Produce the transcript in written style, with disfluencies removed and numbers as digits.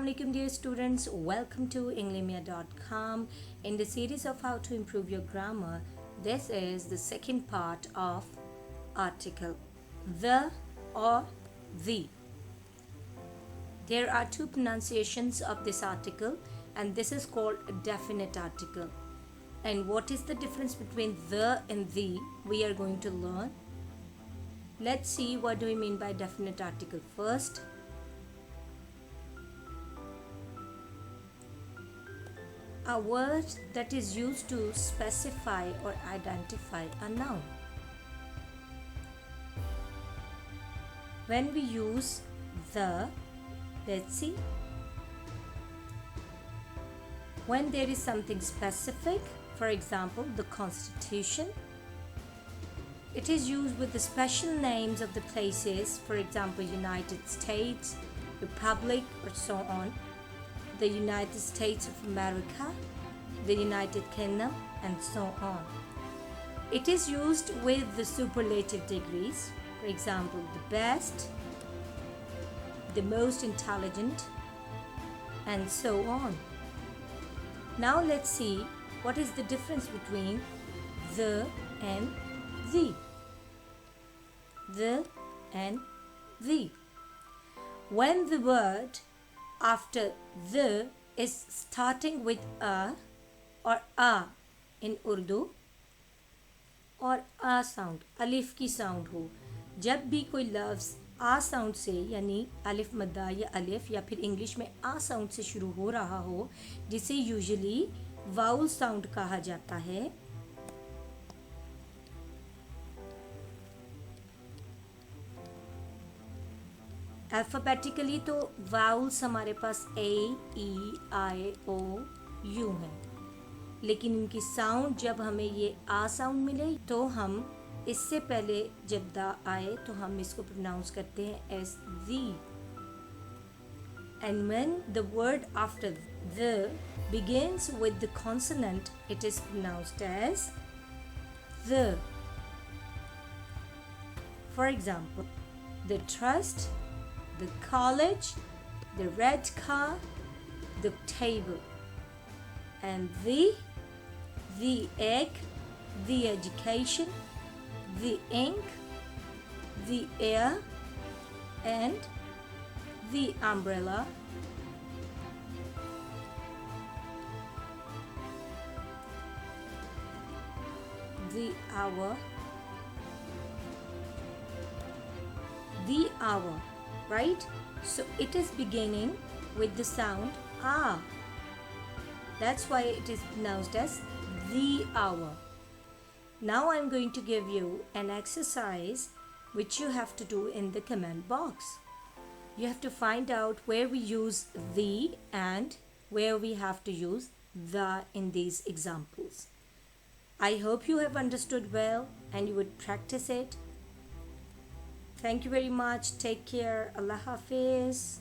Assalamualaikum dear students, welcome to englimia.com. In the series of how to improve your grammar, this is the second part of article, the or the. There are two pronunciations of this article and this is called a definite article. And what is the difference between the and the we are going to learn. Let's see what do we mean by definite article first. A word that is used to specify or identify a noun. When we use the, let's see, when there is something specific, for example, the Constitution, it is used with the special names of the places, for example, United States, Republic, or so on. The United States of America, the United Kingdom, and so on. It is used with the superlative degrees, for example, the best, the most intelligent, and so on. Now let's see what is the difference between the and the. The and the. When the word after the is starting with a or a in Urdu और a sound, अलिफ की sound हो, जब भी कोई लफ्ज़ a sound से यानी अलिफ मद्दा या अलिफ या फिर इंग्लिश में a sound से शुरू हो रहा हो, जिसे यूजुअली वाउल साउंड कहा जाता है, अल्फ़ाबेटिकली तो वाउल्स हमारे पास ए, ई, आई, ओ, यू हैं, लेकिन इनकी साउंड जब हमें ये आ साउंड मिले तो हम इससे पहले जब दा आए तो हम इसको प्रोनाउंस करते हैं as the. And when the word after the begins with the consonant, it is pronounced as the. For example, the trust, the college, the red car, the table, and the egg, the education, the ink, the air, and the umbrella, the hour, right? So it is beginning with the sound ah. That's why it is pronounced as the hour. Now I'm going to give you an exercise which you have to do in the comment box. You have to find out where we use the and where we have to use the in these examples. I hope you have understood well and you would practice it. Thank you very much. Take care. Allah Hafiz.